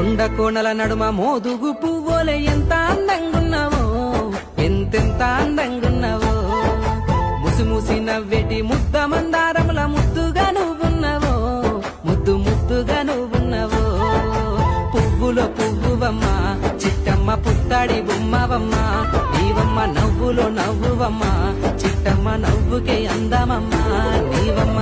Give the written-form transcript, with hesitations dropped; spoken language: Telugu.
కొండ కోణల నడుమ మోదుగు పువ్వులే ఎంత అందంగున్నావో, ఎంతెంత అందంగున్నావో. ముసి ముసి నవ్వేటి ముద్ద మందారముల ముద్దుగా నువ్వున్నావో, ముద్దు ముద్దుగా నువ్వున్నావో. పువ్వులో పువ్వువమ్మ చిట్టమ్మ పుత్తాడి బొమ్మవమ్మ, నీవమ్మ నవ్వులో నవ్వువమ్మ చిట్టమ్మ నవ్వుకే అందమమ్మ నీవమ్మ.